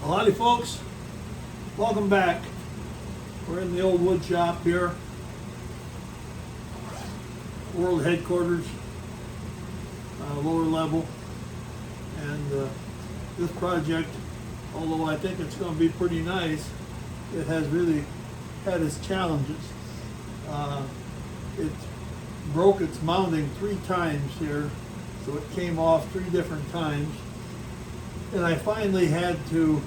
Howdy folks, welcome back. We're in the old wood shop here, world headquarters, lower level, and this project, although I think it's going to be pretty nice, it has really had its challenges. It broke its mounting 3 times here, so it came off 3 different times, and I finally had to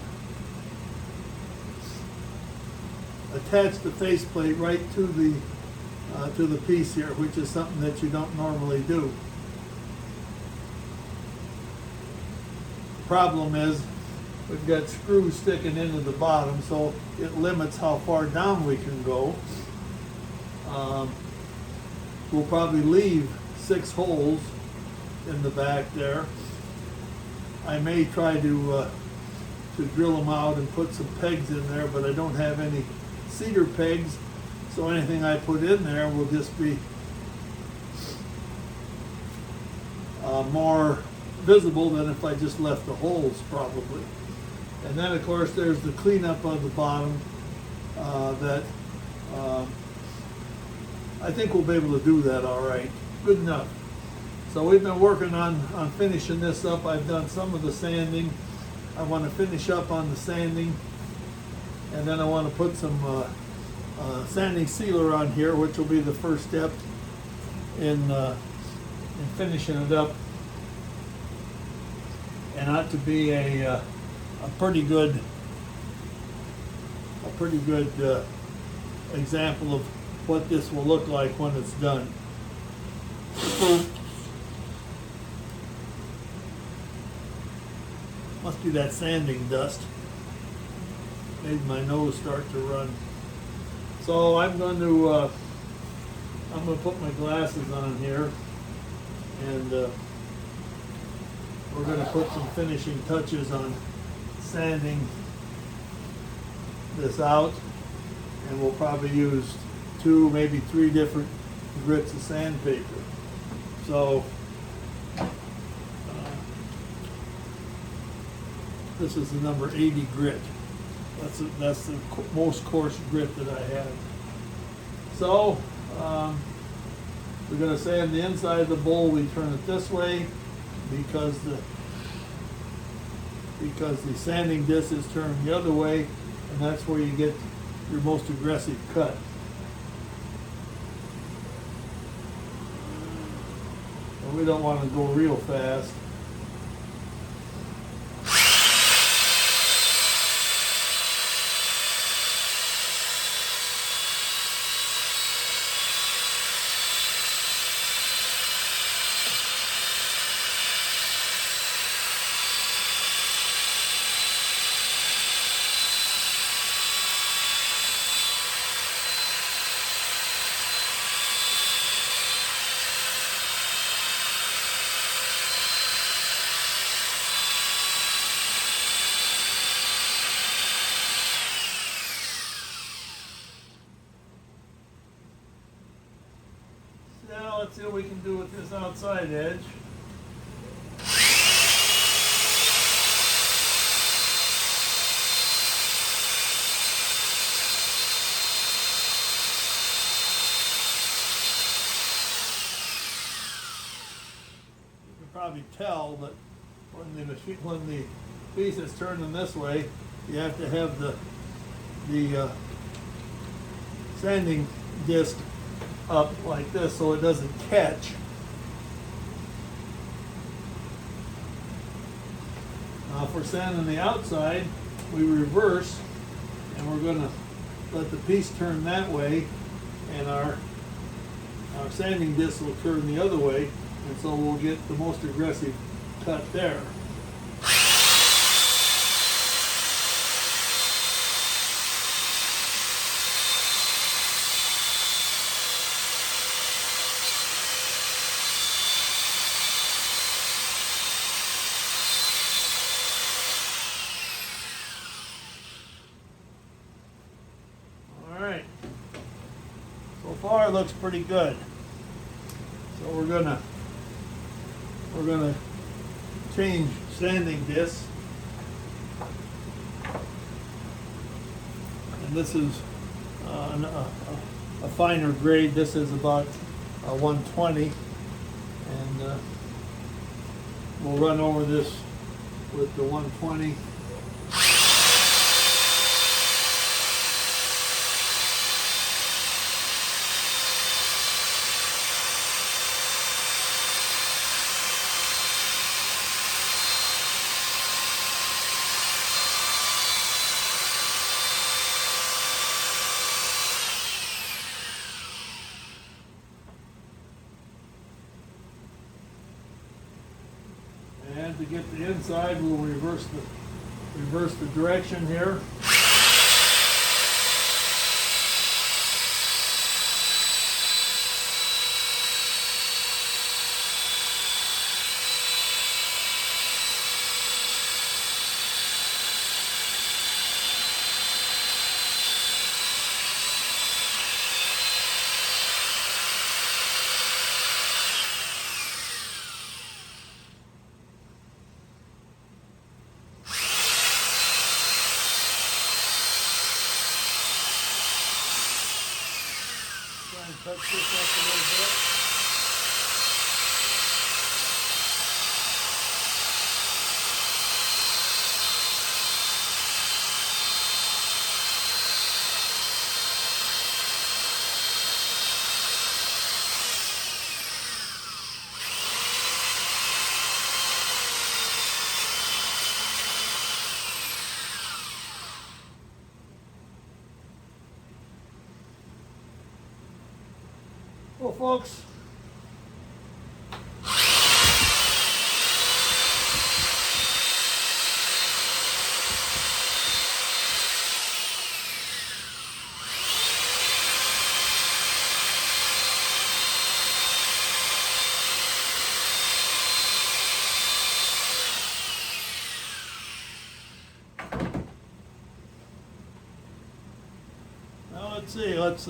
attach the faceplate right to the piece here, which is something that you don't normally do. The problem is we've got screws sticking into the bottom, so it limits how far down we can go. We'll probably leave 6 holes in the back there. I may try to drill them out and put some pegs in there, but I don't have any cedar pegs, so anything I put in there will just be more visible than if I just left the holes, probably. And then of course there's the cleanup of the bottom that I think we'll be able to do that all right. Good enough. So we've been working on finishing this up. I've done some of the sanding. I want to finish up on the sanding, and then I want to put some sanding sealer on here, which will be the first step in finishing it up. And ought to be a pretty good example of what this will look like when it's done. Must be that sanding dust. Made my nose start to run. So I'm going to put my glasses on here, and we're going to put some finishing touches on sanding this out, and we'll probably use 2, maybe 3 different grits of sandpaper. So this is the number 80 grit. That's the most coarse grit that I have. So we're going to sand the inside of the bowl. We turn it this way because the sanding disc is turned the other way, and that's where you get your most aggressive cut. And we don't want to go real fast. Now let's see what we can do with this outside edge. You can probably tell that when the piece is turning this way, you have to have the sanding disc up like this so it doesn't catch. Now if we're sanding the outside, we reverse, and we're going to let the piece turn that way, and our sanding disc will turn the other way, and so we'll get the most aggressive cut there. So far it looks pretty good. So we're gonna change sanding discs. And this is a finer grade. This is about 120, and we'll run over this with the 120. And to get the inside, we'll reverse the direction here. Touch this up a little bit. Well, folks, now let's see, let's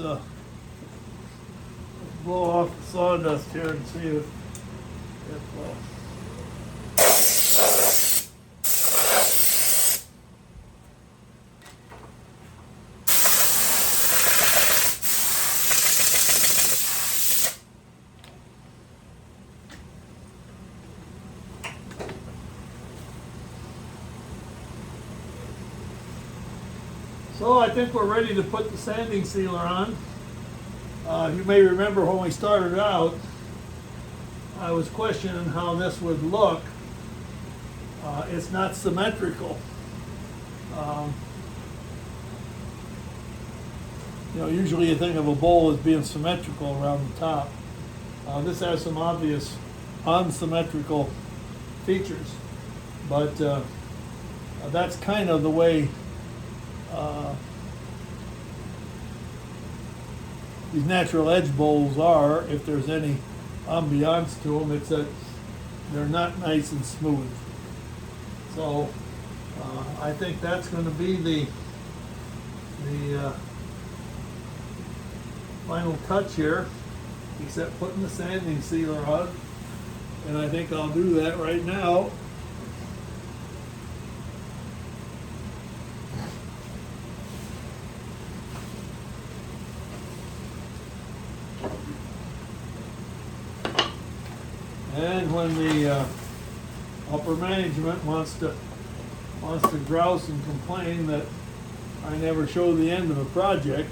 blow off the sawdust here and see if so I think we're ready to put the sanding sealer on. You may remember when we started out, I was questioning how this would look. It's not symmetrical. Usually you think of a bowl as being symmetrical around the top. This has some obvious unsymmetrical features, but that's kind of the way these natural edge bowls are. If there's any ambiance to them, it's that they're not nice and smooth. So I think that's going to be the final touch here, except putting the sanding sealer on, and I think I'll do that right now. And when the upper management wants to grouse and complain that I never show the end of a project,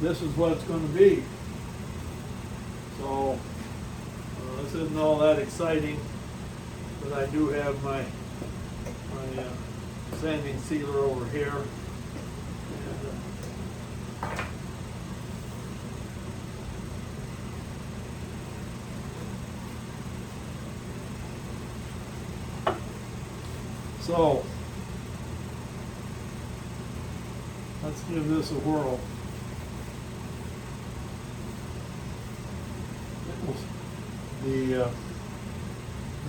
this is what it's going to be. So this isn't all that exciting, but I do have my sanding sealer over here. So let's give this a whirl. The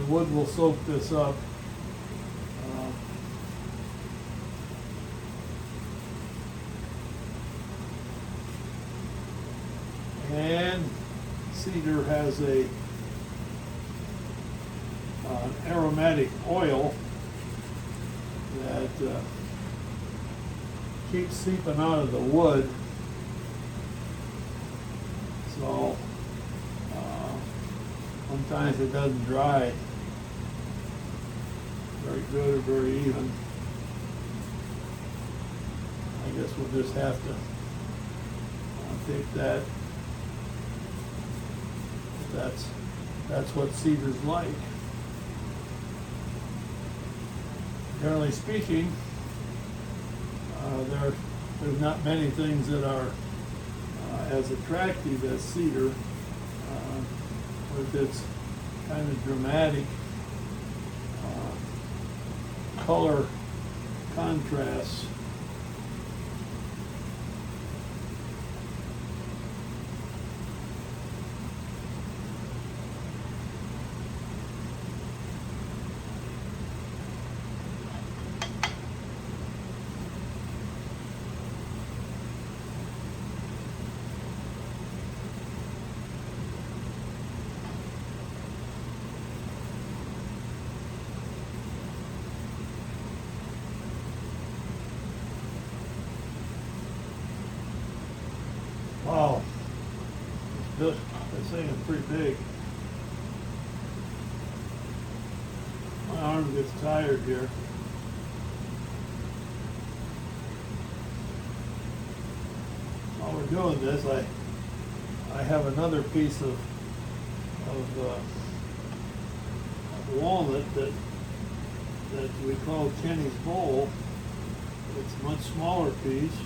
wood will soak this up. And Cedar has an aromatic oil that keeps seeping out of the wood. So sometimes it doesn't dry very good or very even. I guess we'll just have to take that. That's what cedar's like. Generally speaking, there's not many things that are as attractive as cedar with its kind of dramatic color contrasts. Wow, this thing is pretty big. My arm gets tired here. While we're doing this, I have another piece of walnut that we call Kenny's bowl. It's a much smaller piece.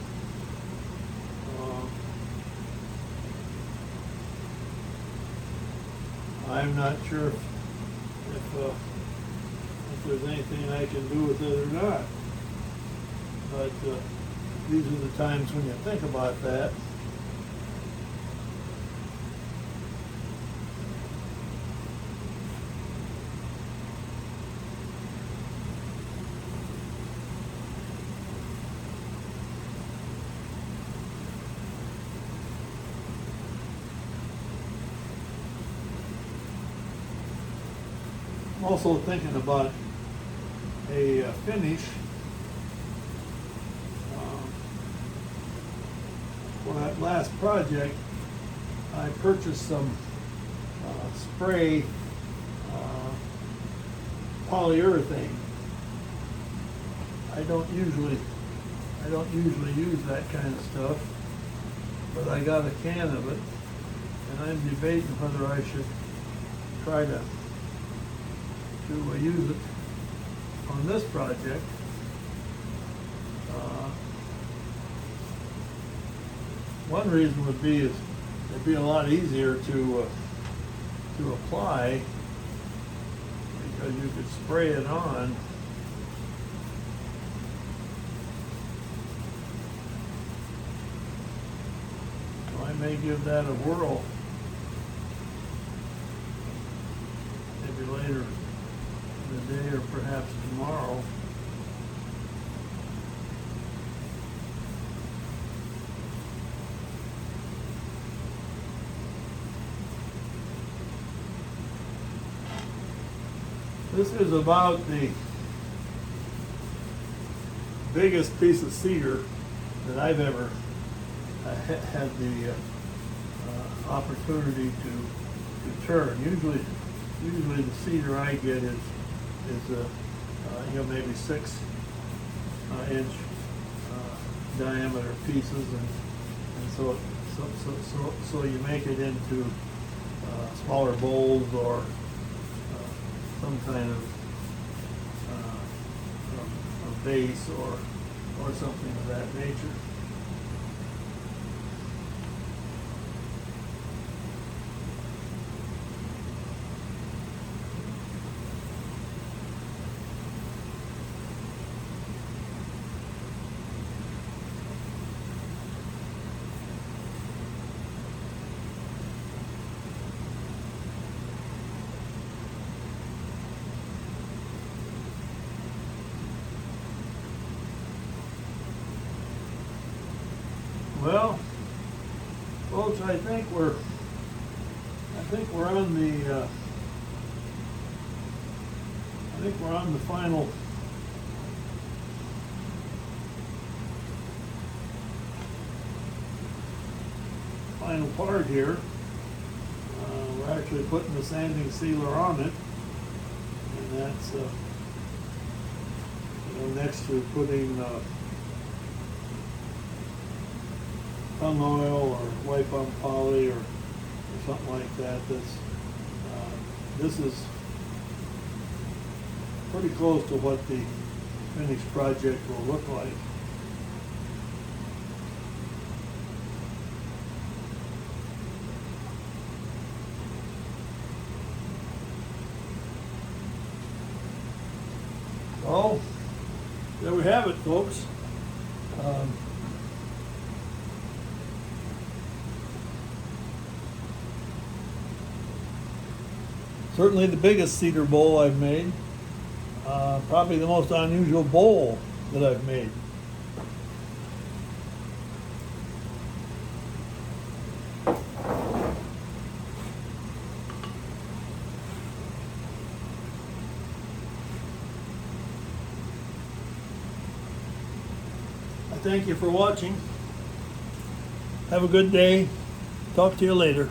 I'm not sure if there's anything I can do with it or not. But these are the times when you think about that. I'm also thinking about a finish for that last project. I purchased some spray polyurethane. I don't usually use that kind of stuff, but I got a can of it, and I'm debating whether I should try to use it on this project. One reason would be it'd be a lot easier to apply because you could spray it on. So I may give that a whirl maybe later today or perhaps tomorrow. This is about the biggest piece of cedar that I've ever had the opportunity to turn. Usually the cedar I get is maybe 6 inch diameter pieces, and so you make it into smaller bowls or some kind of a base or something of that nature. Well, folks, I think we're on the final part here. We're actually putting the sanding sealer on it, and that's next to putting tongue oil or white bum poly or something like that. This is pretty close to what the finished project will look like. So, there we have it, folks. Certainly the biggest cedar bowl I've made. Probably the most unusual bowl that I've made. I thank you for watching. Have a good day. Talk to you later.